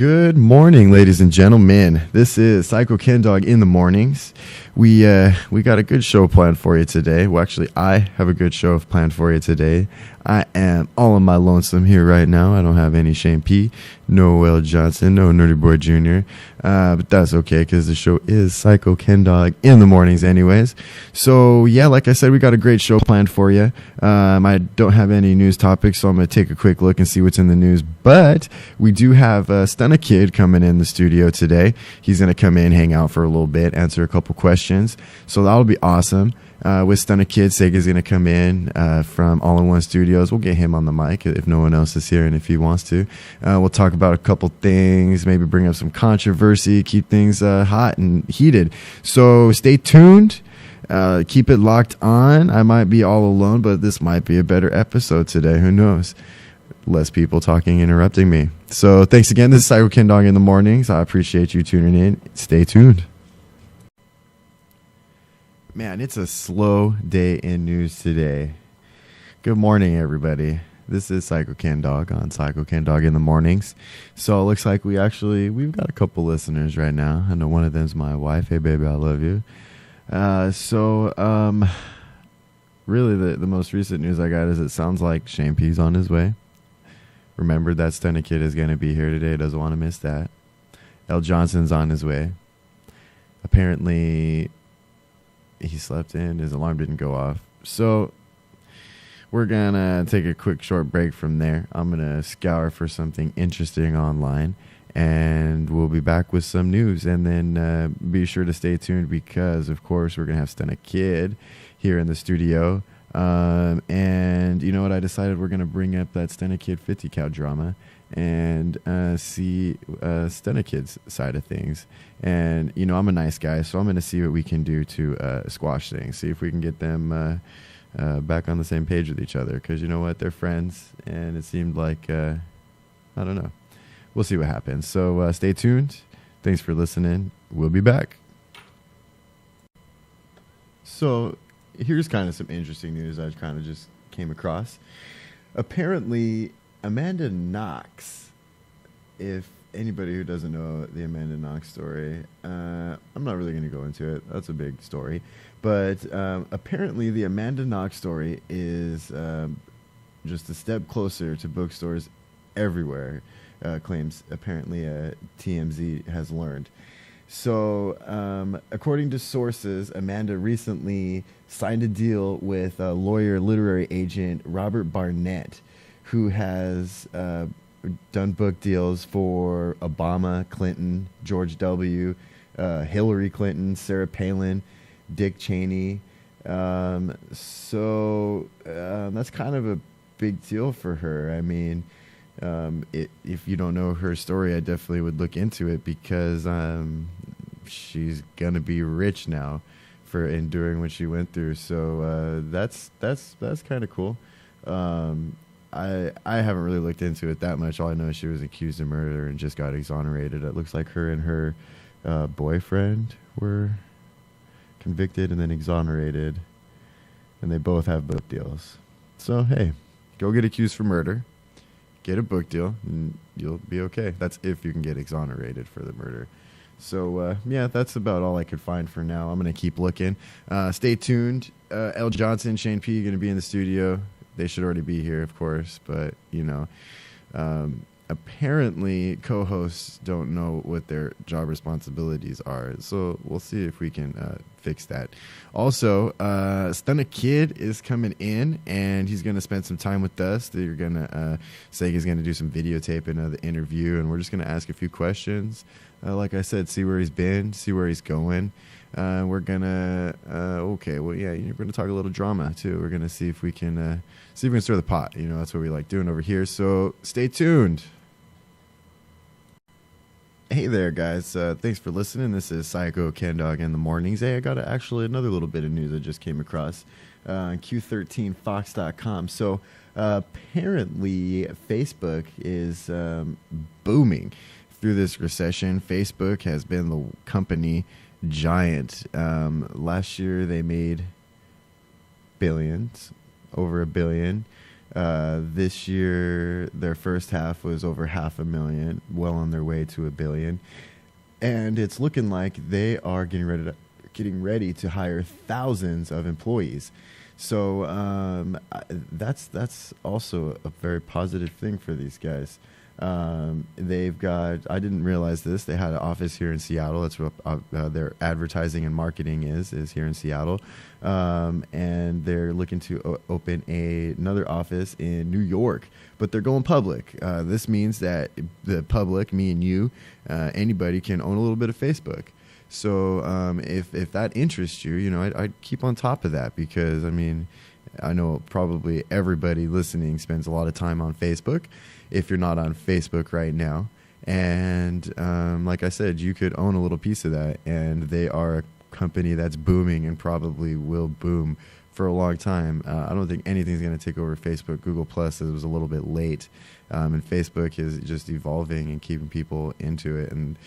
Good morning, ladies and gentlemen. This is SykoKendawg in the mornings. We got a good show planned for you today. Well, actually, I have a good show planned for you today. I am all on my lonesome here right now. I don't have any Shane P, no L. Johnson, no Nerdy Boy Jr. But that's okay because the show is SykoKendawg in the mornings anyways. So, yeah, like I said, we got a great show planned for you. I don't have any news topics, so I'm going to take a quick look and see what's in the news. But we do have Stunna Kid coming in the studio today. He's going to come in, hang out for a little bit, answer a couple questions. So that'll be awesome. With Stunna Kid, Sega's going to come in from All-in-One Studios. We'll get him on the mic if no one else is here and if he wants to. We'll talk about a couple things, maybe bring up some controversy, keep things hot and heated. So stay tuned. Keep it locked on. I might be all alone, but this might be a better episode today. Who knows? Less people talking, interrupting me. So thanks again. This is SykoKendawg in the mornings. I appreciate you tuning in. Stay tuned. Man, it's a slow day in news today. Good morning, everybody. This is SykoKendawg on SykoKendawg in the mornings. So it looks like we've got a couple listeners right now. I know one of them's my wife. Hey, baby, I love you. Really, the most recent news I got is it sounds like Shane P's on his way. Remember that Stunna Kid is going to be here today. Doesn't want to miss that. L. Johnson's on his way. Apparently, he slept in. His alarm didn't go off. So we're going to take a quick short break from there. I'm going to scour for something interesting online. And we'll be back with some news. And then be sure to stay tuned because, of course, we're going to have Stunna Kid here in the studio. And you know what? I decided we're going to bring up that Stunna Kid 50 count drama and see Stunna Kid's side of things. And, you know, I'm a nice guy, so I'm going to see what we can do to squash things, see if we can get them back on the same page with each other. Because, you know what? They're friends, and it seemed like, I don't know. We'll see what happens. So stay tuned. Thanks for listening. We'll be back. So here's kind of some interesting news I kind of just came across. Apparently, Amanda Knox, if anybody who doesn't know the Amanda Knox story, I'm not really going to go into it. That's a big story. But apparently the Amanda Knox story is just a step closer to bookstores everywhere, claims apparently TMZ has learned. So, according to sources, Amanda recently signed a deal with literary agent Robert Barnett, who has done book deals for Obama, Clinton, George W., Hillary Clinton, Sarah Palin, Dick Cheney. So that's kind of a big deal for her. I mean, if you don't know her story, I definitely would look into it because she's gonna be rich now for enduring what she went through. So that's kind of cool. I haven't really looked into it that much. All I know is she was accused of murder and just got exonerated. It looks like her and her boyfriend were convicted and then exonerated, and they both have book deals. So hey, go get accused for murder. Get a book deal, and you'll be okay. That's if you can get exonerated for the murder. So, yeah, that's about all I could find for now. I'm going to keep looking. Stay tuned. L. Johnson, Shane P. are going to be in the studio. They should already be here, of course. But, you know, apparently co-hosts don't know what their job responsibilities are. So we'll see if we can fix that. Also, Stunna Kid is coming in, and he's going to spend some time with us. They're going to Sega's going to do some videotaping of the interview, and we're just going to ask a few questions. Like I said, see where he's been, see where he's going. We're going to, we're going to talk a little drama, too. We're going to see if we can stir the pot. You know, that's what we like doing over here. So stay tuned. Hey there, guys. Thanks for listening. This is SykoKendawg in the mornings. Hey, I got another little bit of news I just came across on Q13Fox.com. So apparently Facebook is booming through this recession. Facebook has been the company giant. Last year they made billions, over $1 billion. This year, their first half was over 500,000, well on their way to $1 billion. And it's looking like they are getting ready to hire thousands of employees. So that's also a very positive thing for these guys. They've got, I didn't realize this, they had an office here in Seattle. That's what their advertising and marketing is here in Seattle. And they're looking to open another office in New York, but they're going public. This means that the public, me and you, anybody can own a little bit of Facebook. So if that interests you, I'd keep on top of that, because, I mean, I know probably everybody listening spends a lot of time on Facebook, if you're not on Facebook right now. And like I said, you could own a little piece of that, and they are a company that's booming and probably will boom for a long time. I don't think anything's going to take over Facebook. Google Plus was a little bit late, and Facebook is just evolving and keeping people into it. And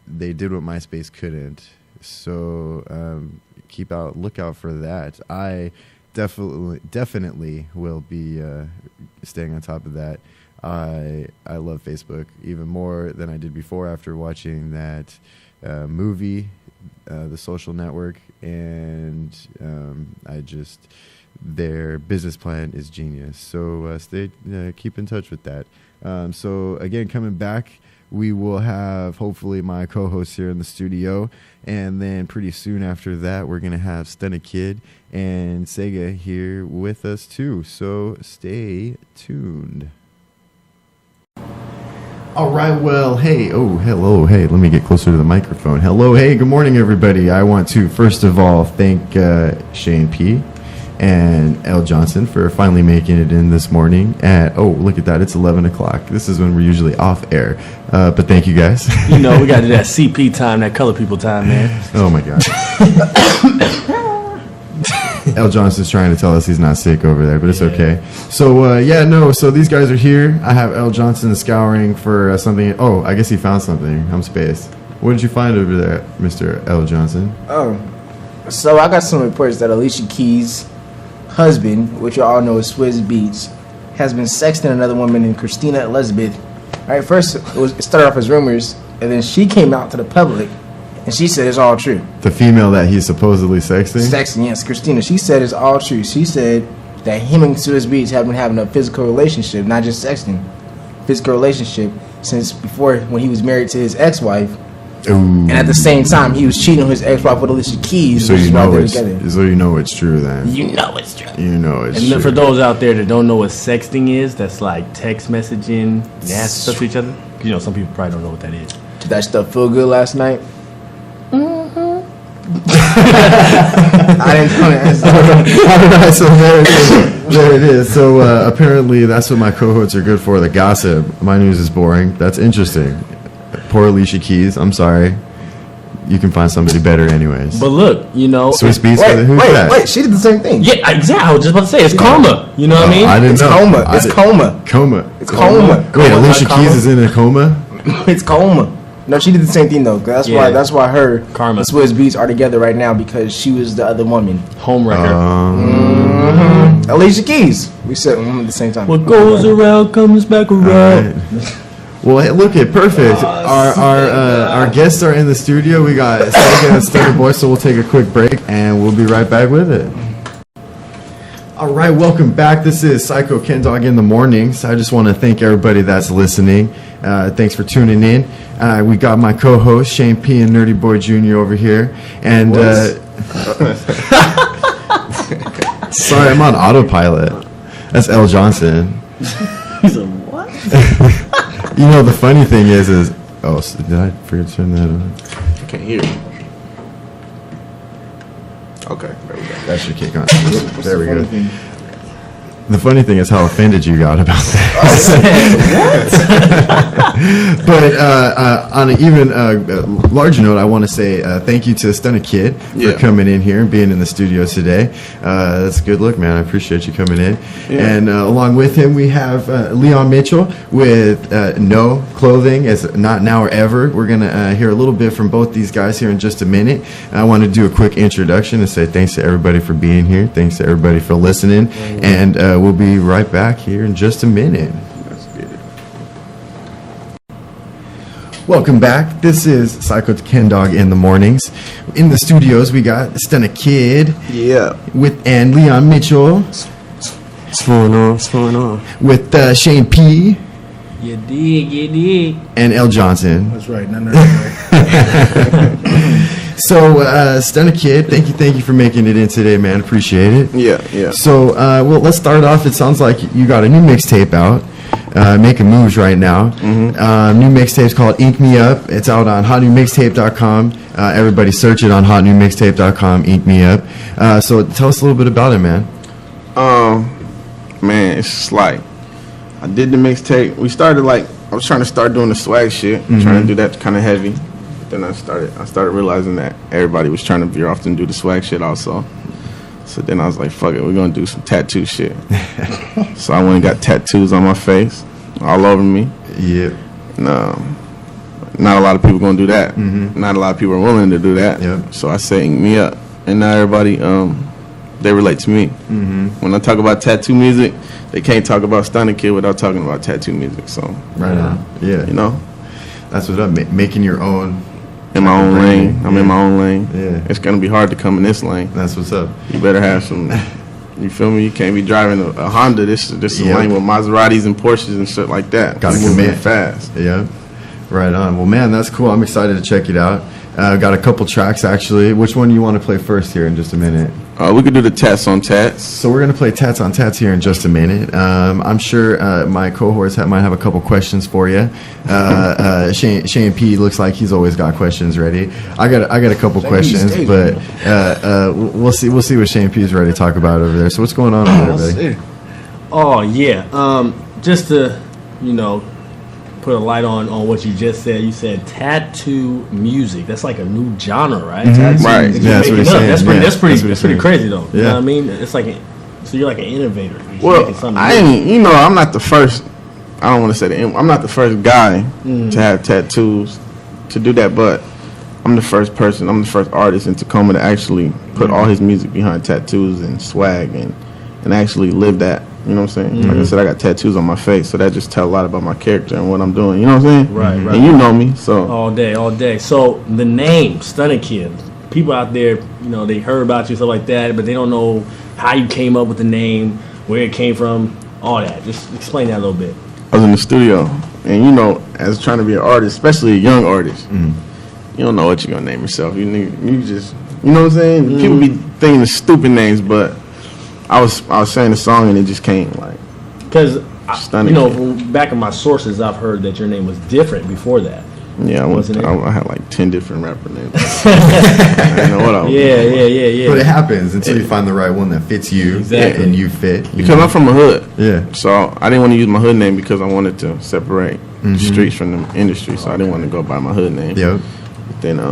they did what MySpace couldn't. So look out for that. I definitely will be staying on top of that. I love Facebook even more than I did before after watching that movie, The Social Network, and their business plan is genius. So keep in touch with that. So again, coming back, we will have hopefully my co-host here in the studio, and then pretty soon after that, we're gonna have Stunna Kid and Sega here with us too. So stay tuned. All right, well, hey, hello, hey, let me get closer to the microphone. Hello, hey, good morning, everybody. I want to, first of all, thank Shane P. and L. Johnson for finally making it in this morning at, look at that, it's 11 o'clock. This is when we're usually off air, but thank you guys. We got to do that CP time, that color people time, man. Oh, my God. L. Johnson's trying to tell us he's not sick over there, but it's okay. So, so these guys are here. I have L. Johnson scouring for something. Oh, I guess he found something. I'm spaced. What did you find over there, Mr. L. Johnson? So I got some reports that Alicia Keys' husband, which you all know is Swizz Beatz, has been sexting another woman named Christina Elizabeth. All right, first it started off as rumors, and then she came out to the public, and she said it's all true. The female that he's supposedly sexting? Sexting, yes, Christina. She said it's all true. She said that him and Swizz Beatz have been having a physical relationship, not just sexting, physical relationship since before, when he was married to his ex-wife. Ooh. And at the same time, he was cheating on his ex-wife with Alicia Keys. So you know it's true then. You know it's true. You know it's true. And for those out there that don't know what sexting is, that's like text messaging, nasty stuff to each other. Some people probably don't know what that is. Did that stuff feel good last night? I didn't know that. All right, so there it is. So apparently that's what my cohorts are good for, the gossip. My news is boring. That's interesting. Poor Alicia Keys. I'm sorry. You can find somebody better anyways. But look, Swizz Beatz, who's that? Wait, she did the same thing. Yeah, exactly. I was just about to say, it's coma. You know what I mean? I didn't know. It's coma. Coma. It's coma. Wait, Alicia Keys is in a coma? It's coma. No, she did the same thing though. That's why her Karma and Swizz Beatz are together right now, because she was the other woman. Homewrecker. Alicia Keys. We said at the same time. What goes around comes back around. Right. Well, hey, look at perfect. Our guests are in the studio. We got Sega and Stunna Boy, so we'll take a quick break and we'll be right back with it. All right, welcome back. This is SykoKendawg in the mornings. I just want to thank everybody that's listening. Thanks for tuning in. We got my co-host Shane P and Nerdy Boy Jr. over here, and sorry, I'm on autopilot. That's L. Johnson. He's a what? The funny thing is did I forget to turn that on? I can't hear you. Okay, there we go. That should kick on. There we go. The funny thing is how offended you got about that. But on an even larger note, I want to say thank you to Stunna Kid for coming in here and being in the studio today. That's a good look, man. I appreciate you coming in. Yeah. And along with him, we have Leon Mitchell with No Clothing as Not Now or Ever. We're going to hear a little bit from both these guys here in just a minute. I want to do a quick introduction and say thanks to everybody for being here. Thanks to everybody for listening. And we'll be right back here in just a minute. Welcome back. This is SykoKendawg in the mornings. In the studios, we got Stunna Kid. Yeah. And Leon Mitchell. What's going on? What's going on? With Shane P. You dig. And L. Johnson. That's right. None of that. So, Stunna Kid, thank you for making it in today, man. Appreciate it. Yeah. So, well, let's start off. It sounds like you got a new mixtape out. Making moves right now. New mixtape's called Ink Me Up. It's out on hotnewmixtape.com. Everybody search it on hotnewmixtape.com. Ink Me Up. So tell us a little bit about it, man. Man, it's just like I did the mixtape. We started I was trying to start doing the swag shit, trying to do that kind of heavy. But then I started realizing that everybody was trying to veer off and do the swag shit also. So then I was like, fuck it, we're going to do some tattoo shit. So I went and got tattoos on my face, all over me. Yeah. No, not a lot of people going to do that. Not a lot of people are willing to do that. Yep. So I say Ink Me Up. And now everybody, they relate to me. When I talk about tattoo music, they can't talk about Stunna Kid without talking about tattoo music. So, right on. Yeah. You know? That's what I'm making your own. In my own lane. I'm in my own lane. Yeah. It's going to be hard to come in this lane. That's what's up. You better have some, you feel me? You can't be driving a Honda. This is a lane with Maseratis and Porsches and shit like that. Gotta commit fast. Yeah. Right on. Well, man, that's cool. I'm excited to check it out. Got a couple tracks, actually. Which one do you want to play first here in just a minute? We could do the Tats on Tats. So we're going to play Tats on Tats here in just a minute. I'm sure my cohorts might have a couple questions for you. Shane P looks like he's always got questions ready. I got a couple questions, but we'll see what Shane P is ready to talk about over there. So what's going on over there, buddy? Oh yeah, just to put a light on what you just said. You said tattoo music. That's like a new genre, right? Right. Yeah, that's what he's saying. That's pretty crazy though. You know what I mean? It's like so you're like an innovator. Well, I'm not the first. I don't want to say I'm not the first guy to have tattoos to do that, but I'm the first person. I'm the first artist in Tacoma to actually put all his music behind tattoos and swag and actually live that. You know what I'm saying? Like I said, I got tattoos on my face, so that just tell a lot about my character and what I'm doing. You know what I'm saying? Right. And you know me, so all day. So the name Stunna Kid, people out there, they heard about you stuff like that, but they don't know how you came up with the name, where it came from, all that. Just explain that a little bit. I was in the studio, and as trying to be an artist, especially a young artist, you don't know what you're gonna name yourself. You just, you know what I'm saying? People be thinking of stupid names, but I was saying the song and it just came because from back in my sources, I've heard that your name was different before that. Yeah, I had like 10 different rapper names. I didn't know what I was. Yeah. But it happens until you find the right one that fits you and you fit. Because I'm from a hood. Yeah. So I didn't want to use my hood name because I wanted to separate the streets from the industry. So I didn't want to go by my hood name. Yep. But then I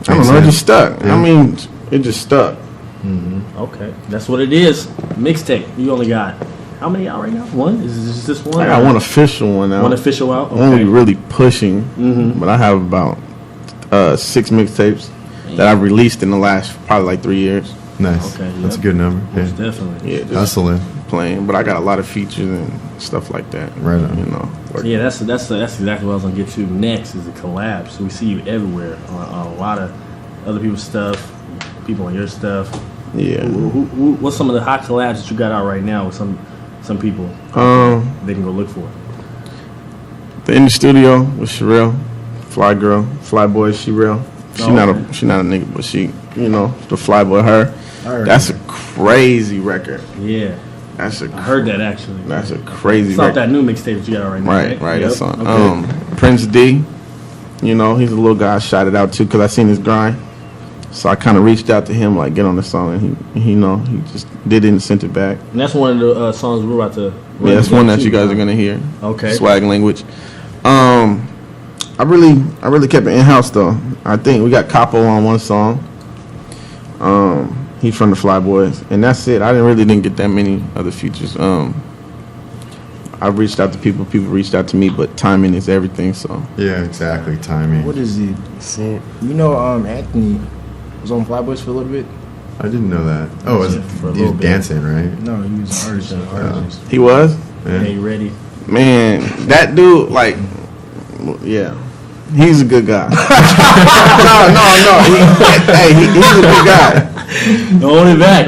don't know, it just stuck. Yeah. I mean, it just stuck. Okay, that's what it is. Mixtape. You only got how many out right now? One? Is this one? I got one official one out. One official out. Okay. Only really pushing, but I have about 6 mixtapes that I've released in the last probably like 3 years. Nice. Okay, that's a good number. Most definitely. Yeah, just hustling, playing. But I got a lot of features and stuff like that. Right on. Yeah, that's exactly what I was gonna get to next. Is the collabs. So we see you everywhere on a lot of other people's stuff. People on your stuff. Yeah. What's some of the hot collabs that you got out right now with some people they can go look for? In the studio with Sherelle, Fly Girl, Fly Boy, she real. She not a nigga, but she, the Fly Boy, her. That's a crazy record. Yeah. I heard that actually. That's a crazy record. It's off that new mixtape that you got out right now. Right. Yep. That's on. Okay. Prince D, he's a little guy. I shot it out too because I seen his grind. So I kind of reached out to him, like, get on the song, and he just did it and sent it back. And that's one of the songs we're about to. Yeah, that's one that you guys are gonna hear. Okay. Swag Language. I really kept it in house though. I think we got Capo on one song. He's from the Fly Boys, and that's it. I didn't get that many other features. I reached out to people reached out to me, but timing is everything. So Yeah, exactly. Timing. What is it? See, You know, Anthony was on Flyboys for a little bit. I didn't know that. Oh, Yeah, for a he's little bit. dancing, right? No, he was an artist. he was, Yeah. Hey, you ready? man, that dude, like, yeah, he's a good guy. He's a good guy. Hold it back.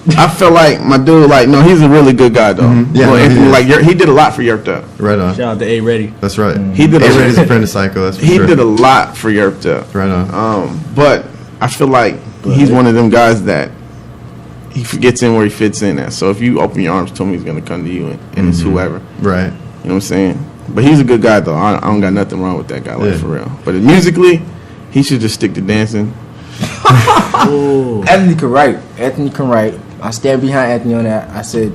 But I feel like my dude, like, no, he's a really good guy though. Yeah, Well, no, he is. like, he did a lot for Yerped Up. Right on. Shout out to A Ready. That's right. He did A-Rated a friend of Psycho. That's for he sure. did a lot for Yerped Up. Right on. But I feel like he's one of them guys that he gets in where he fits in at. So if you open your arms to him, he's gonna come to you, and it's whoever. Right. You know what I'm saying? But he's a good guy though. I don't got nothing wrong with that guy, like Yeah. for real. But musically, he should just stick to dancing. Anthony can write. Anthony can write. I stand behind Anthony on that. I said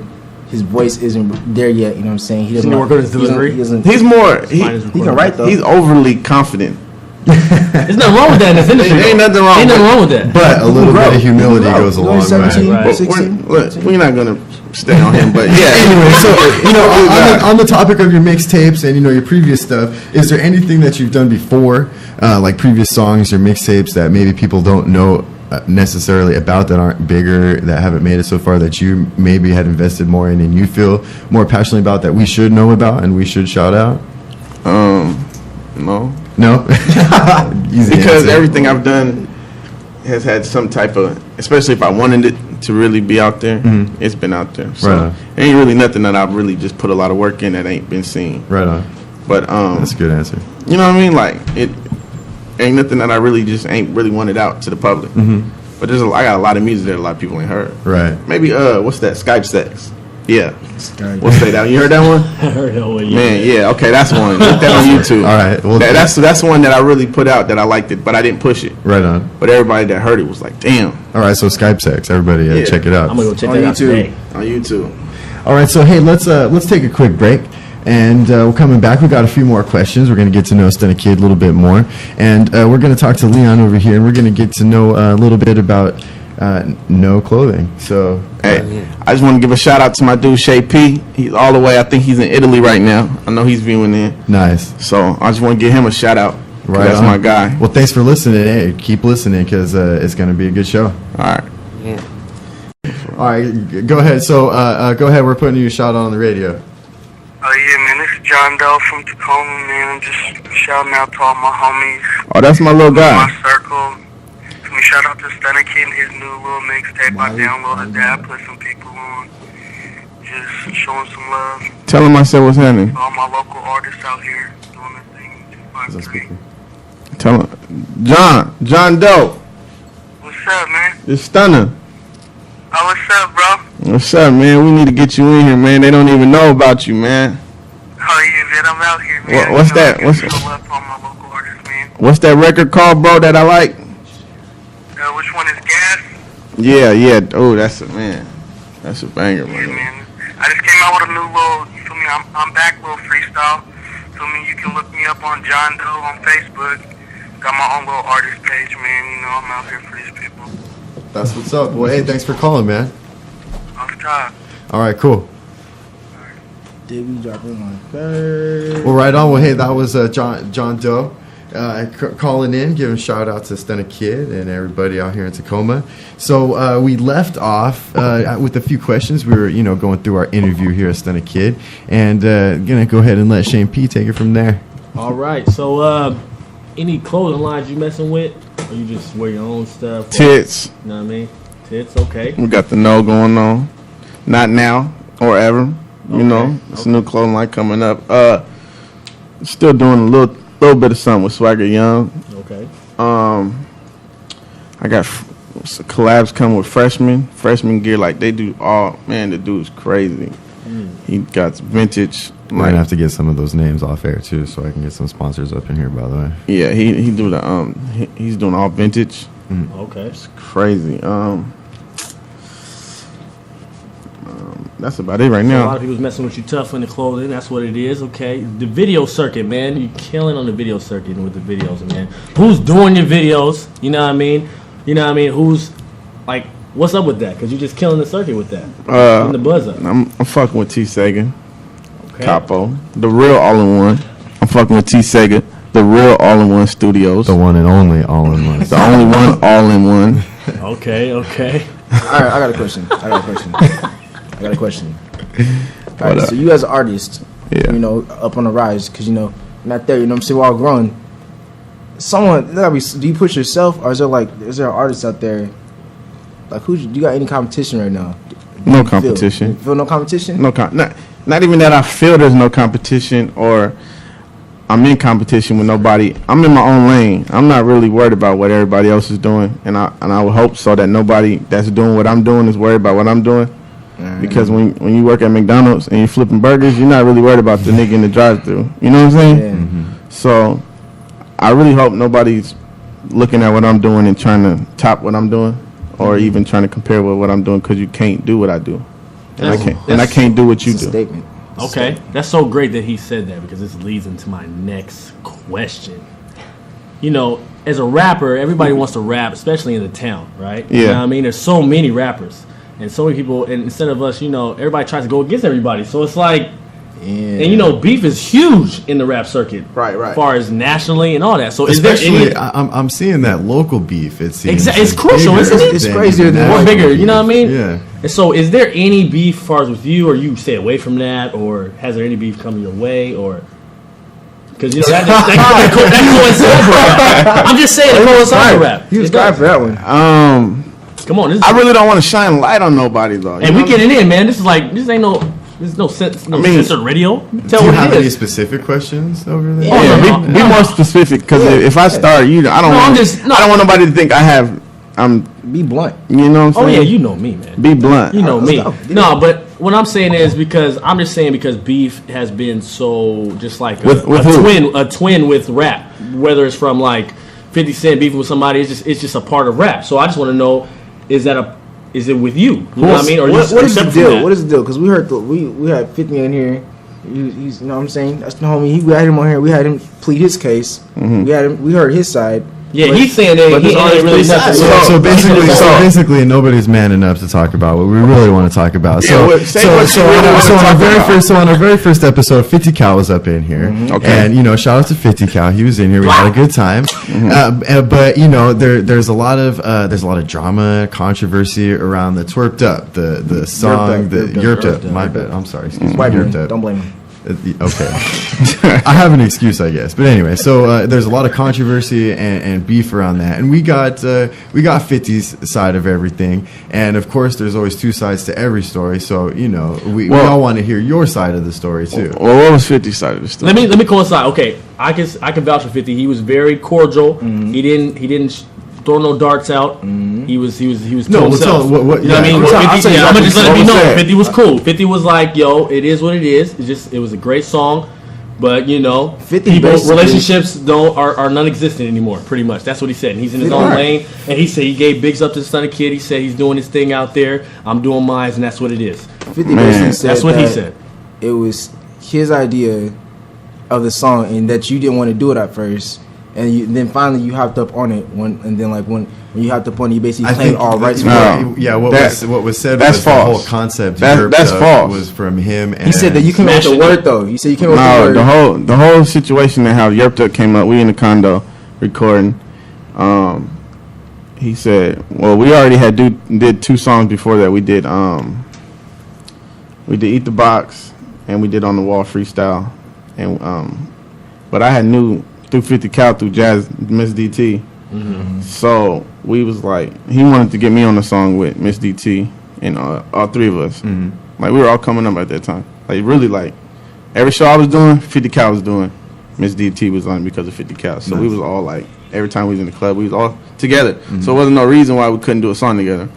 his voice isn't there yet. You know what I'm saying? He doesn't Can you work on his delivery? He doesn't. He's more. Mine is He can write though. He's overly confident. There's nothing wrong with that in this industry. Ain't though. nothing wrong Ain't nothing with wrong with that. But a little grow. bit of humility You grow. goes a You're long only 17, way. Right. But 16. we're not gonna stay on him. But yeah. Anyway, so you know, Good guy. on the topic of your mixtapes and your previous stuff, is there anything that you've done before, like previous songs or mixtapes that maybe people don't know necessarily about, that aren't bigger, that haven't made it so far, that you maybe had invested more in and you feel more passionately about, that we should know about and we should shout out? No. No, Easy Because answer. everything I've done has had some type of, especially if I wanted it to really be out there, it's been out there. So Right on. it ain't really nothing that I've really just put a lot of work in that ain't been seen. Right on. But That's a good answer. you know what I mean? Like, it ain't nothing that I really just ain't really wanted out to the public. But I got a lot of music that a lot of people ain't heard. Right. Maybe what's that? Skype Sex. Yeah. Skype. What's that? You heard that one? I heard that one. Man, yeah. Okay, that's one. Look that on YouTube. All right. Well, That's one that I really put out that I liked it, but I didn't push it. Right on. But everybody that heard it was like, damn, All right. So Skype sex. Everybody, Yeah. check it out. I'm gonna go check On that out YouTube. today. on YouTube. All right, so hey, let's take a quick break, and we're coming back. We got a few more questions. We're going to get to know Stunna Kid a little bit more, and we're going to talk to Leon over here, and we're going to get to know a little bit about No Clothing. So, Hey, I just want to give a shout out to my dude Shay P. He's all the way. I think he's in Italy right now. I know he's viewing in. nice. So I just want to give him a shout out. 'Cause Right that's on. my guy. Well, thanks for listening. Hey, keep listening because it's going to be a good show. All right. yeah. All right, go ahead. So, go ahead. We're putting you a shout out on the radio. Oh yeah, man, this is John Doe from Tacoma, man. I'm just shouting out to all my homies, Oh, that's my little my guy. circle. Can we shout out to Stunna Kid and his new little mixtape? I downloaded that, put some people on. Just showing some love Tell him I said what's happening. to all my local artists out here doing their thing. 253. Tell him, John Doe. What's up, man? It's Stunna. Oh, what's up, bro? What's up, man? We need to get you in here, man. They don't even know about you, man. Oh yeah, man, I'm out here, man. What's You know, that? I give What's- show love to all my local artists, man. What's that record called, bro, that I like? Which one is Gas? Yeah. Oh, that's a man. That's a banger, Yeah, man. man. I just came out with a new little, you feel me, I'm back little freestyle. Feel me, you can look me up on John Doe on Facebook. Got my own little artist page, man. You know, I'm out here for these people. That's what's up. Well, hey, thanks for calling, man. Off top. All right, cool. Did we drop in on third? Well, right on. Well, hey, that was John Doe calling in, giving a shout out to Stunna Kid and everybody out here in Tacoma. So we left off with a few questions. We were, going through our interview here at Stunna Kid, and gonna go ahead and let Shane P take it from there. All right. So, any clothing lines you messing with, or you just wear your own stuff? Tits. You know what I mean? Tits. Okay. We got the no going on. Not now or ever. You know, it's a new clothing line coming up. Still doing a little bit of something with Swagger Young. Okay. I got some collabs coming with freshman gear. Like they do all. Man, the dude's crazy. He got vintage. We're gonna have to get some of those names off air too, so I can get some sponsors up in here. By the way, Yeah, he do the he's doing all vintage. Okay. Crazy. That's about it right A lot now. of people's messing with you tough in the clothing. That's what it is. Okay, the video circuit, man. You're killing on the video circuit with the videos, man. Who's doing your videos? You know what I mean? Who's like, what's up with that? Because you're just killing the circuit with that. Putting the buzz up. I'm fucking with T Sega, Okay. Capo, the real all-in-one. I'm fucking with T Sega, the real all-in-one studios, The one and only all-in-one. the only one all-in-one. Okay. All right, I got a question. All right, up? so you as an artist, Yeah. you know, up on the rise, because, you know, not there, you know what I'm saying, we're all growing. Do you push yourself, or is there artists out there, like, do you got any competition right now? No competition. You feel no competition? Not even that I feel there's no competition or I'm in competition with nobody. I'm in my own lane. I'm not really worried about what everybody else is doing, and I would hope so that nobody that's doing what I'm doing is worried about what I'm doing. Because when you work at McDonald's and you're flipping burgers, you're not really worried about the nigga in the drive-thru. You know what I'm saying? Yeah. So I really hope nobody's looking at what I'm doing and trying to top what I'm doing, or even trying to compare with what I'm doing, because you can't do what I do, and I can't do what you It's a do. statement. Okay, that's so great that he said that, because this leads into my next question. You know, as a rapper, everybody wants to rap, especially in the town, right? You know what I mean? There's so many rappers and so many people, and instead of us, you know, everybody tries to go against everybody. So it's like, and you know, beef is huge in the rap circuit, Right. as far as nationally and all that. So Especially, is there any? I'm seeing that local beef. It seems It's crucial, bigger isn't it? It's than crazier than More national bigger, you beef. know what I mean? Yeah. And so, is there any beef as far as with you, or you stay away from that, or has there any beef come your way, or because you know that coincides with rap. I'm just saying it coincides with rap. He was It does. crying for that one. Come on, this is, I really don't want to shine light on nobody though. and we getting in, man. This is like this ain't no. There's no sense. No censored radio. Tell Do you what have it any is. specific questions over there? Oh, Yeah, no, be more specific, because if I start, I don't want nobody to think I'm Be blunt. you know what I'm Oh saying? yeah, you know me, man. Be blunt. You know Let's me. go. No, but what I'm saying is because beef has been so just like With who? a twin with rap. Whether it's from like 50 Cent beefing with somebody, it's just a part of rap. So I just want to know, is it with you? You know what I mean? Or What just is the separate from deal? that? What is the deal? Because we heard we had 50 in here. He's, you know what I'm saying? That's the homie. We had him on here. We had him plead his case. We heard his side. Yeah, But- he's saying that but he there's ain't always really three nothing. sides. So So- basically, nobody's man enough to talk about what we really want to talk about. So, Yeah, say what you really wanna talk about. on our very first episode, 50 Cal was up in here, Okay. and you know, shout out to 50 Cal. He was in here. We had a good time, but you know, there's a lot of drama, controversy around the Twerped Up, the song, the Yerped Up. My bad. I'm sorry. Excuse me. White Yerped man. Up. Don't blame him. Okay. I have an excuse, I guess. But anyway, so there's a lot of controversy and beef around that, and we got 50's side of everything, and of course, there's always two sides to every story. So you know, we all want to hear your side of the story too. Well, what was 50's side of the story? Let me coincide. Okay, I can vouch for 50. He was very cordial. He didn't throw no darts out. He was No, to we'll himself. tell what. You know what I mean? Yeah, Well, 50, I'm gonna just let it be what known. said. 50 was cool. 50 was like, yo, it is what it is. It was a great song, but you know, 50 people's basically- relationships are non-existent anymore. Pretty much, that's what he said. And he's in his own Right. lane, and he said he gave bigs up to the Stunna Kid. He said he's doing his thing out there. I'm doing mine, and that's what it is. 50 Man. basically said That's what he that said. It was his idea of the song, and that you didn't want to do it at first, and then finally you hopped up on it. When you hopped up on it, you basically claimed all rights. No. Yeah, what was said that's was false. the whole concept. That's Yerped Up false. Was from him. And He said that you came up with the Smashing word it. though. You said you came up No, with the word. the whole situation and how Yerped Up came up. We in the condo recording. He said, "Well, we already did two songs before that. We did Eat the Box and we did On the Wall Freestyle, and but I had knew through 50 Cal through Jazz Miss DT. So we was like, he wanted to get me on the song with Miss DT and all three of us. Like we were all coming up at that time. Like really, like every show I was doing, 50 Cal was doing. Miss DT was on because of 50 Cal. So we was all like, every time we was in the club, we was all together. So it wasn't no reason why we couldn't do a song together.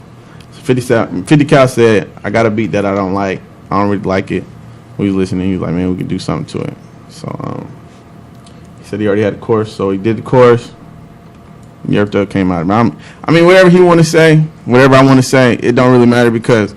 So 50 Cal said, I got a beat that I don't like. I don't really like it. We was listening. He was like, man, we can do something to it. So he said he already had the chorus. So he did the chorus. Yerped Up came out. Whatever he want to say, whatever I want to say, it don't really matter because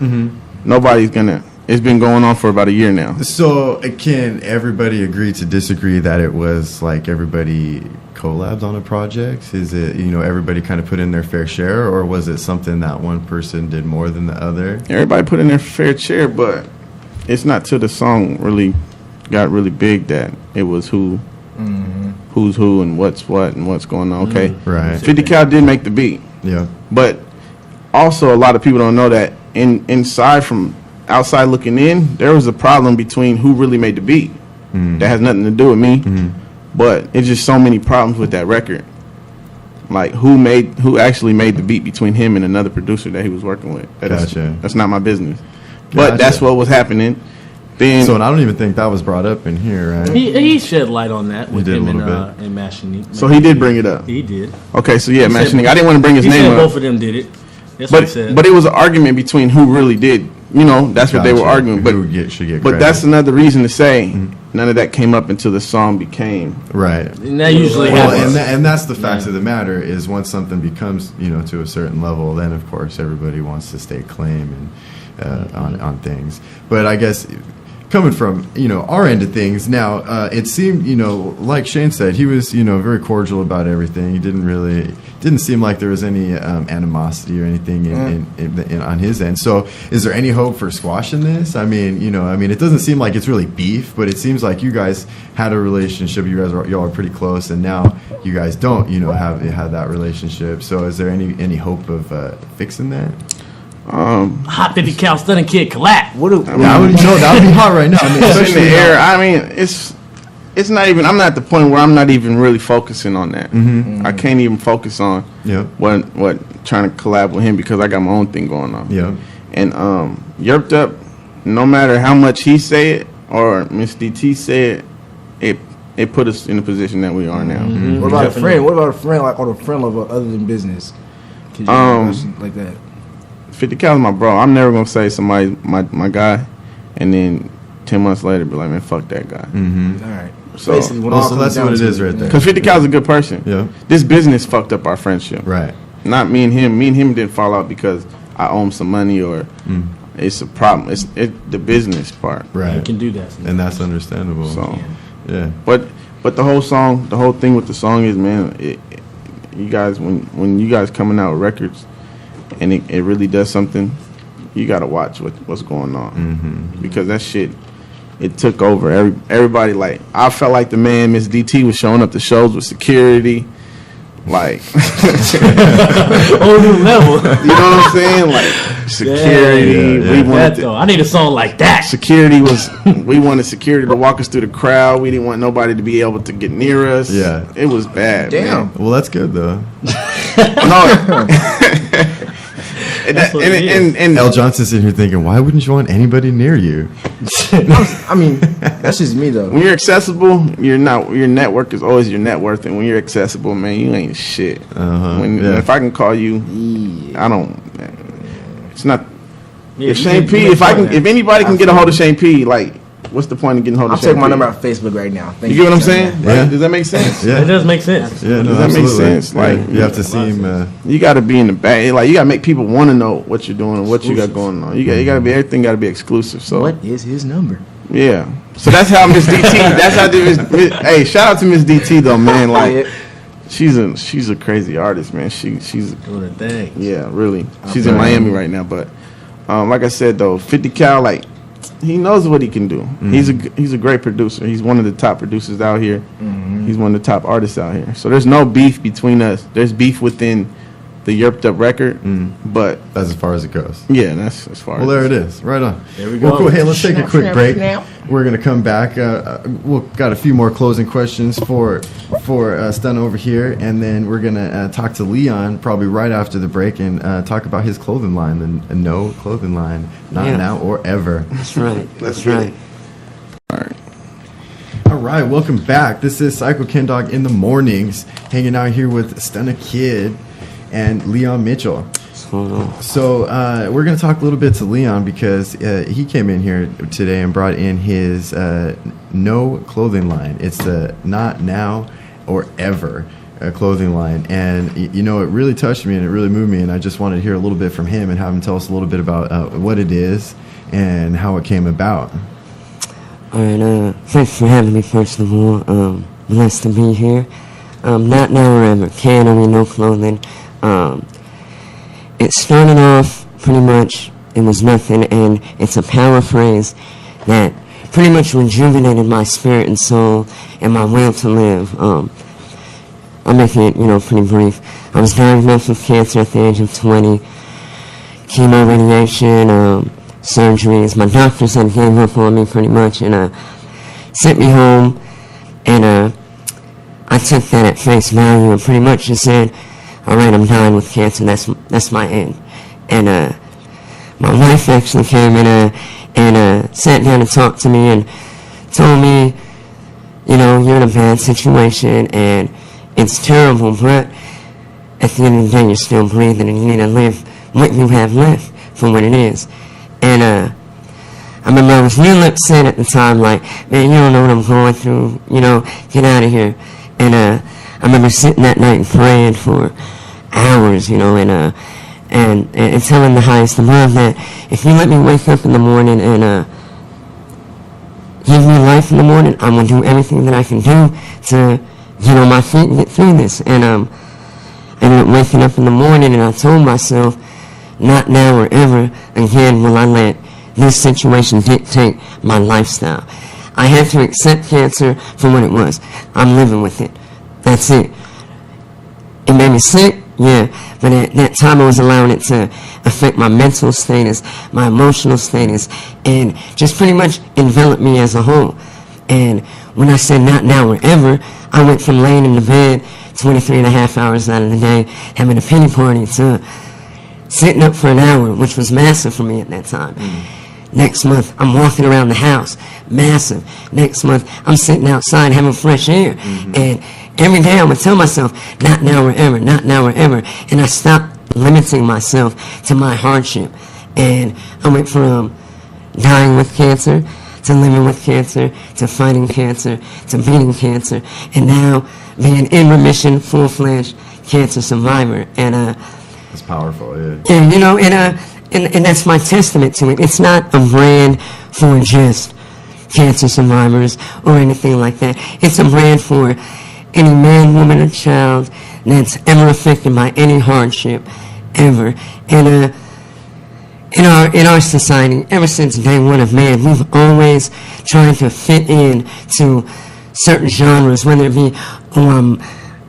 nobody's gonna it's been going on for about a year now. So can everybody agree to disagree that it was like everybody collabed on a project? Is it, everybody kind of put in their fair share, or was it something that one person did more than the other? Everybody put in their fair share, but it's not till the song really got really big that it was who's who and what's what and what's going on. Okay, Right. 50 Cal did make the beat, Yeah. but also a lot of people don't know that from outside looking in, there was a problem between who really made the beat. That has nothing to do with me, but it's just so many problems with that record. Like who actually made the beat between him and another producer that he was working with. That's not my business. But that's what was happening. Then, So I don't even think that was brought up in here, right? He shed light on that with did a him little and Mashinique. so he did bring it up. He did. Okay, so yeah, He said- Mashinique. I didn't want to bring his He name said up. both of them did it. That's what he said. But it was an argument between who really did. That's what they were Gotcha. arguing. But Should get but credit. that's another reason to say none of that came up until the song became. right. And that usually Well, happens. and that's the fact of the matter is once something becomes to a certain level, then of course everybody wants to stake claim and on things. But I guess coming from our end of things now, it seemed like Shane said, he was very cordial about everything. He didn't seem like there was any animosity or anything in on his end. So is there any hope for squashing this? I mean it doesn't seem like it's really beef, but it seems like you guys had a relationship. Y'all are pretty close, and now you guys don't have that relationship. So is there any hope of fixing that? Hot 50 Cal Stunna Kid collab. What do, That would be hot right now. I mean, It's in especially the air. now. I mean, it's not even. I'm not at the point where I'm not even really focusing on that. I can't even focus on Yeah. what trying to collab with him because I got my own thing going on. Yeah. And Yerped Up, no matter how much he say it or Miss DT say it put us in the position that we are now. what about a friend? What about a friend like on a friend level other than business? Like that. 50 Cal is my bro. I'm never gonna say somebody my guy, and then 10 months later be like, man, fuck that guy. All right. So- Basically, when Oh, all so comes that's down what it to is right there. Because 50 Cal is a good person. Yeah. This business fucked up our friendship. Right. Not me and him. Me and him didn't fall out because I owe him some money or it's a problem. It's the business part. Right. You can do that. And that's understandable. So, yeah. but the whole song, the whole thing with the song is, man, you guys when you guys coming out with records and it really does something, you gotta watch what's going on because that shit. It took over everybody. Like I felt like the man Miss DT was showing up to shows with security, like Whole new level. you know what I'm saying? Like security. Yeah. We That wanted though. I need a song like that. security was. We wanted security to walk us through the crowd. We didn't want nobody to be able to get near us. Yeah. it was bad. Damn. man. Well, that's good though. No. That's what it is. and L. Johnson's sitting here thinking, why wouldn't you want anybody near you? I mean, that's just me though. when you're accessible, you're not. Your network is always your net worth, and when you're accessible, man, you ain't shit. Yeah. If I can call you, I don't. It's not. Yeah, If you Shane can- P, you if I can, that. if anybody can get a hold of Shane P, like, what's the point of getting a hold I'm of Shane taking my P? number out of Facebook right now. Thank You get what I'm for saying? Yeah. Right? Does that make sense? Yeah. It does make sense. Yeah, no, Does that make absolutely. sense? Like, you have to seem. You got to be in the back. Like, you got to make people want to know what you're doing and what you got going on. You got to be everything. Got to be exclusive. So What is his number? yeah. So that's how Miss DT. That's how hey, shout out to Miss DT though, man. Like, she's a crazy artist, man. She's Doing a thing. yeah, really. She's in Miami right now, but like I said though, 50 Cal, like he knows what he can do. He's a great producer. He's one of the top producers out here. He's one of the top artists out here. So there's no beef between us. There's beef within the Yerped Up record, but That's as far as it goes. yeah, that's as far. Well, as there it is. Right on. There we Well, go. cool. Hey, let's take a quick break. We're gonna come back. We've got a few more closing questions for Stunna over here, and then we're gonna talk to Leon probably right after the break and talk about his clothing line, the No clothing line, not Yeah. now or ever. That's right. That's right. All right, welcome back. This is SykoKendawg in the mornings, hanging out here with Stunna Kid and Leon Mitchell. What's going on? So we're going to talk a little bit to Leon because he came in here today and brought in his No clothing line. It's the Not Now or Ever clothing line. And, you know, it really touched me and it really moved me. And I just wanted to hear a little bit from him and have him tell us a little bit about what it is and how it came about. All right, thanks for having me, first of all. Blessed to be here. Not now or ever. K.N.O.E, no clothing. It started off pretty much, it was nothing, and it's a power phrase that pretty much rejuvenated my spirit and soul and my will to live. I'll make it, pretty brief. I was diagnosed with cancer at the age of 20. Chemo, radiation, surgeries. My doctors had gave up on me pretty much and sent me home, and I took that at face value and pretty much just said, all right, I'm dying with cancer. That's my end. And my wife actually came in and sat down and talked to me and told me, you're in a bad situation and it's terrible, but at the end of the day, you're still breathing and you need to live what you have left for what it is. And I remember I was real upset at the time, like, man, you don't know what I'm going through, get out of here. And I remember sitting that night and praying for hours, and telling the highest above that if you let me wake up in the morning and give me life in the morning, I'm going to do everything that I can do to get on my feet and get through this. And I ended up waking up in the morning and I told myself, not now or ever again will I let this situation dictate my lifestyle. I had to accept cancer for what it was. I'm living with it. That's it. It made me sick, yeah, but at that time I was allowing it to affect my mental status, my emotional status, and just pretty much envelop me as a whole. And when I said not now or ever, I went from laying in the bed 23 and a half hours out of the day, having a pity party, to sitting up for an hour, which was massive for me at that time. Next month, I'm walking around the house, massive. Next month, I'm sitting outside having fresh air. And every day I would tell myself, not now or ever, not now or ever. And I stopped limiting myself to my hardship. And I went from dying with cancer to living with cancer to fighting cancer to beating cancer. And now being in remission, full-fledged cancer survivor. And It's powerful, yeah. Yeah, and that's my testament to it. It's not a brand for just cancer survivors or anything like that. It's a brand for any man, woman, or child that's ever affected by any hardship, ever. And in our society, ever since day one of man, we've always tried to fit in to certain genres, whether it be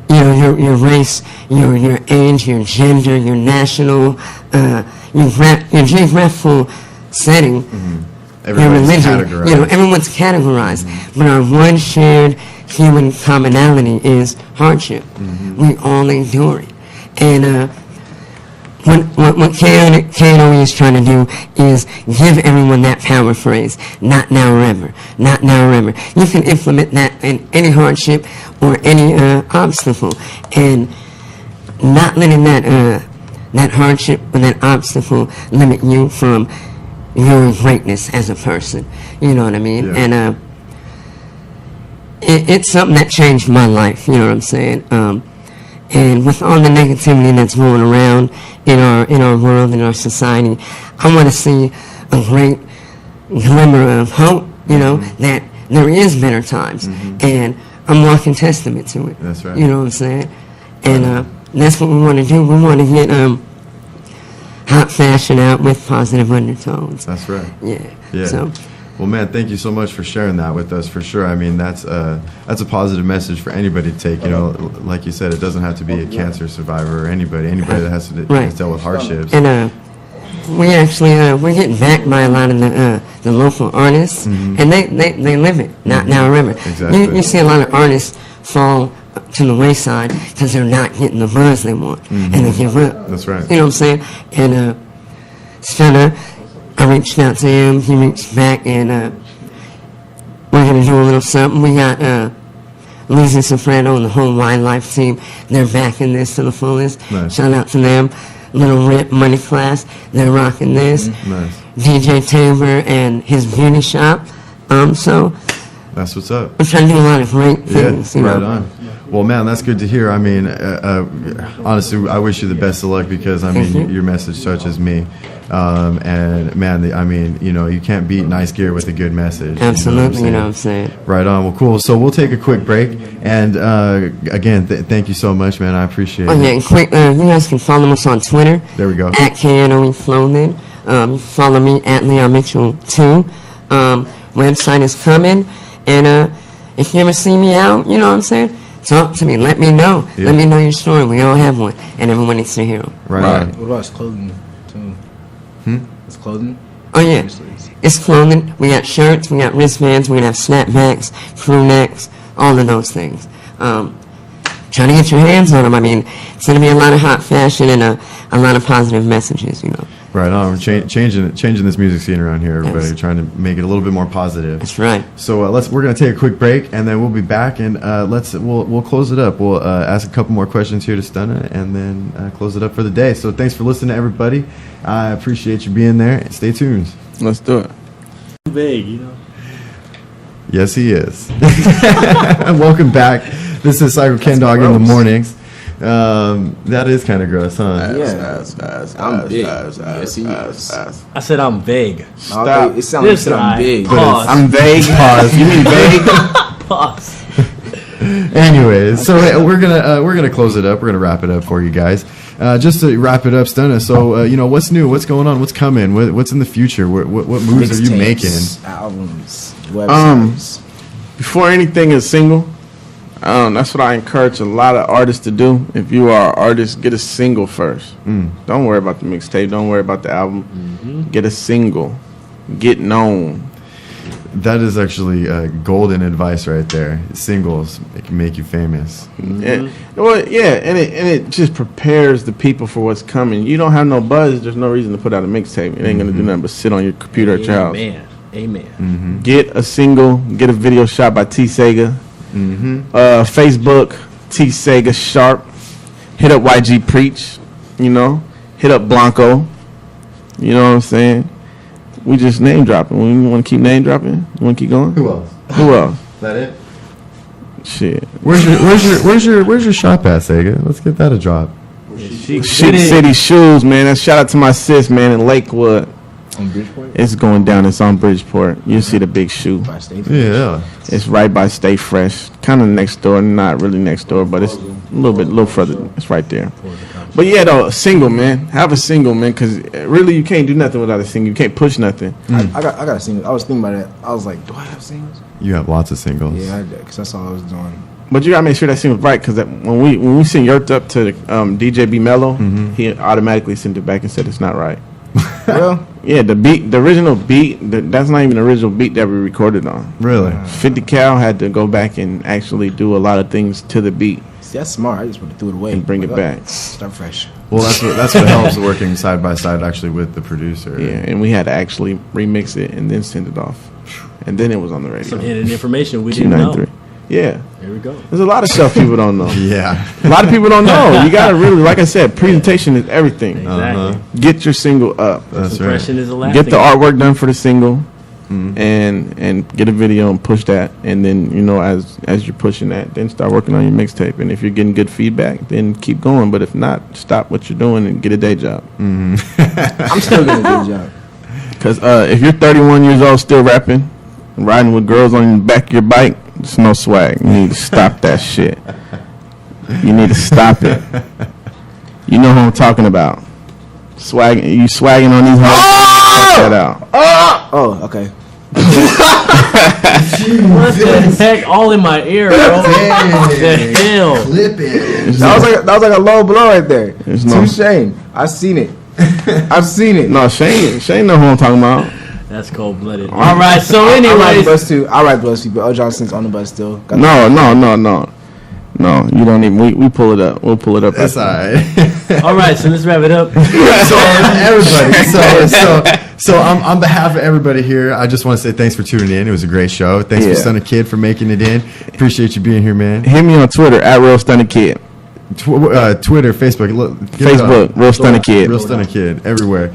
your race, your age, your gender, your national, your geographical setting, your religion. Everyone's categorized. But our one shared human commonality is hardship. We all endure it. And what K.N.O.E is trying to do is give everyone that power phrase, not now or ever, not now or ever. You can implement that in any hardship or any obstacle, and not letting that hardship or that obstacle limit you from your greatness as a person. You know what I mean? Yeah. And it's something that changed my life. You know what I'm saying? And with all the negativity that's going around in our world, in our society, I want to see a great glimmer of hope, that there is better times. And I'm walking testament to it. That's right. You know what I'm saying? And that's what we want to do. We want to get hot fashion out with positive undertones. That's right. Yeah. So, well, man, thank you so much for sharing that with us. For sure, I mean that's a positive message for anybody to take. Like you said, it doesn't have to be a cancer survivor or anybody that has to deal with hardships. And we actually we're getting backed by a lot of the local artists, and they live it. Not now or ever. Exactly. You see a lot of artists fall to the wayside because they're not getting the buzz they want, and they give up. That's right. You know what I'm saying? And Stunna, I reached out to him, he reached back, and we're going to do a little something. We got Lizzie Soprano and the whole Wildlife team. They're backing this to the fullest. Nice. Shout out to them. Little Rip Money Class, they're rocking this. Nice. DJ Tabor and his beauty shop. So That's what's up. we're trying to do a lot of great things. Yeah, right on. Well, man, that's good to hear. I mean, honestly, I wish you the best of luck because, I mean, your message touches me. And man, I mean, you know, you can't beat nice gear with a good message. Absolutely, you know what I'm saying? Right on. Well, cool. So we'll take a quick break. And again, thank you so much, man. I appreciate it. Yeah, and quick, you guys can follow us on Twitter. There we go. At K.N.O.E. Clothing. Follow me at Leon Mitchell 2. Website is coming. And if you ever see me out, you know what I'm saying? Talk to me. Let me know. Yeah. Let me know your story. We all have one. And everyone needs to hear them. Right. What about his clothing too? His clothing? Oh, yeah. It's clothing. We got shirts. We got wristbands. We have snapbacks, crew necks, all of those things. Trying to get your hands on them. I mean, it's going to be a lot of hot fashion and a lot of positive messages, you know. Right on. We're changing this music scene around here, everybody. Yes. Trying to make it a little bit more positive. That's right. So we're gonna take a quick break, and then we'll be back, and we'll close it up. We'll ask a couple more questions here to Stunna, and then close it up for the day. So thanks for listening, everybody. I appreciate you being there. Stay tuned. Let's do it. Vague, you know. Yes, he is. Welcome back. This is SykoKendawg in the mornings. That is kind of gross, huh? I'm big. Yes, he is. I said I'm vague. Stop. It sounds like This I'm guy. big. Pause. I'm vague. Pause. You mean vague? Pause. Anyways, so we're gonna close it up. We're gonna wrap it up for you guys. Just to wrap it up, Stunna. So you know, what's new? What's going on? What's coming? What's in the future? What moves are you making? Albums, websites. Before anything is single, that's what I encourage a lot of artists to do. If you are an artist, get a single first. Don't worry about the mixtape. Don't worry about the album. Get a single. Get known. That is actually golden advice right there. Singles can make you famous. And, well, yeah, and it just prepares the people for what's coming. You don't have no buzz. There's no reason to put out a mixtape. It ain't gonna do nothing but sit on your computer at your house. Amen. Get a single. Get a video shot by T Sega. Facebook T Sega Sharp. Hit up YG Preach. You know. Hit up Blanco. You know what I'm saying? We just name dropping. We want to keep name dropping. You want to keep going? Who else? Who else? Is that it? Shit. Where's your shop at, Sega? Let's get that a drop. Chic City Shoes, man. That's shout out to my sis, man, in Lakewood. On Bridgeport? It's going down. It's on Bridgeport. You see the big shoe. By State Yeah. It's right by Stay Fresh. Kind of next door. Not really next door, but it's a little further. It's right there. But yeah, though, a single, man. Have a single, man, because really you can't do nothing without a single. You can't push nothing. I got a single. I was thinking about that. I was like, do I have singles? You have lots of singles. Yeah, because that's all I was doing. But you gotta make sure that single's right, because when we sent Yerped Up to DJ B Mello, he automatically sent it back and said it's not right. Well, Yeah, the original beat, that's not even the original beat that we recorded on. Really? 50 Cal had to go back and actually do a lot of things to the beat. see, that's smart. I just would have threw it away And bring it back. Start fresh. Well, that's what helps working side by side actually with the producer. Yeah, and we had to actually remix it and then send it off. And then it was on the radio. Some hidden information we didn't know. Q93. Yeah. There we go. There's a lot of stuff people don't know. Yeah. A lot of people don't know. You gotta really, like I said, presentation is everything. Exactly. Get your single up. That's right. Impression is the last Get thing. the artwork done for the single, and get a video and push that. And then as you're pushing that, then start working on your mixtape. And if you're getting good feedback, then keep going. But if not, stop what you're doing and get a day job. I'm still getting a good job. Because if you're 31 years old still rapping, riding with girls on the back of your bike, it's no swag. You need to stop that shit. You need to stop it. You know who I'm talking about. You swagging on these hoes. Check that out. Oh, okay. What the heck? All in my ear, bro. What the hell? Clip it. That was like a low blow right there. There's To no- Shane. I've seen it. I've seen it. No, Shane know who I'm talking about. That's cold blooded. All right. So, I ride the anyways, bus too. I ride the bus too, but O. Johnson's on the bus still. Got No, you don't even. We pull it up. We'll pull it up. That's all right. all right. So let's wrap it up. So everybody, so on behalf of everybody here, I just want to say thanks for tuning in. It was a great show. Thanks for Stunna Kid for making it in. Appreciate you being here, man. Hit me on Twitter at Real Stunna Kid. Twitter, Facebook, Facebook, Real Stunna Kid. Real Stunna Kid everywhere.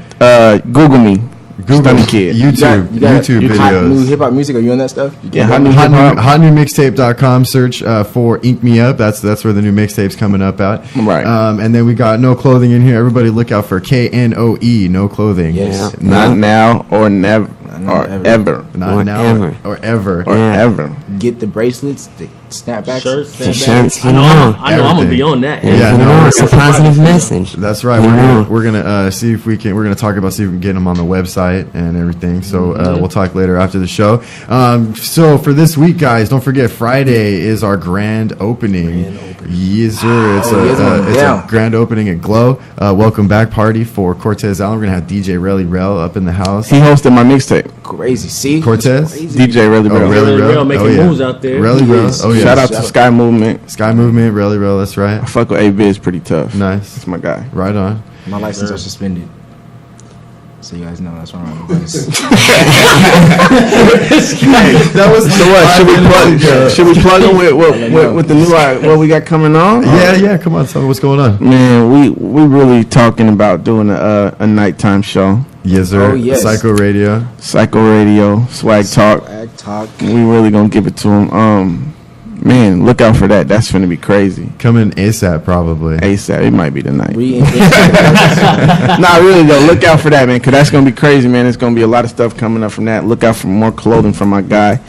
Google me. Google Stunna Kid. YouTube YouTube hot new videos. hip hop music. Are you on that stuff? Yeah, hot new hip hop. Hotnewmixtape.com. Search for Ink Me Up. That's where the new mixtape's coming up at. Right. And then we got No Clothing in here. Everybody look out for K.N.O.E. No Clothing. Yes. Not now or never or ever. Not Or now ever. or ever. Or Yeah. ever. Get the bracelets, the snapbacks. Shirts, The snapbacks. shirts, I know, yeah. I'm gonna Everything. be on that. Yeah, You no, know, we're it's a gonna- positive message. That's right. Yeah. We're gonna see if we can. We're gonna talk about see if we can get them on the website and everything. So we'll talk later after the show. So for this week, guys, don't forget Friday is our grand opening. Yes, sir. It's a grand opening at Glow. Welcome back party for Cortez Allen. We're gonna have DJ Relly Rel up in the house. He hosted my mixtape. Crazy. See? Cortez? Crazy. DJ Relly Oh, Rel. Relly Relly Rel. Rel making Oh, yeah. moves out there. Relly Rel. Yes. Oh yeah. Shout out to Sky Movement. Sky Movement. Relly Rel. That's right. I fuck with A-Biz pretty tough. Nice. That's my guy. Right on. My license are suspended. So you guys know that's why I'm on the bus. That was So what? Should we plug him with the new what we got coming on? Yeah. Come on, tell me what's going on. Man, we really talking about doing a nighttime show. Yes, sir. Oh, yes. Psycho Radio. Psycho Radio, Swag Talk. Swag Talk. We really gonna give it to him. Man, look out for that. That's gonna be crazy. Coming ASAP, probably. ASAP. It might be tonight. Reinvention. Nah, really though. Look out for that, man, because that's gonna be crazy, man. It's gonna be a lot of stuff coming up from that. Look out for more clothing from my guy.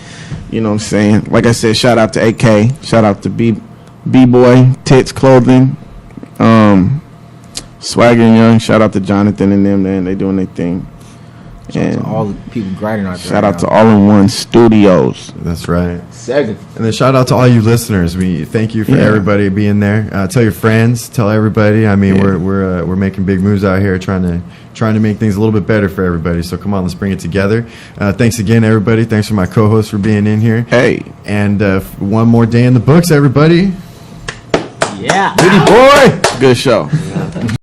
You know what I'm saying? Like I said, shout out to AK. Shout out to B-Boy, Tits Clothing, Swagger and Young. Shout out to Jonathan and them, man. They doing their thing. To all the people grinding out there. Shout out to All-in-One Studios. That's right. Second. And then shout out to all you listeners. We thank you for Yeah. everybody being there. Tell your friends. Tell everybody. I mean, Yeah. we're making big moves out here, trying to make things a little bit better for everybody. So come on, let's bring it together. Thanks again, everybody. Thanks for my co-host for being in here. Hey, And one more day in the books, everybody. Yeah. Goody boy. Good show.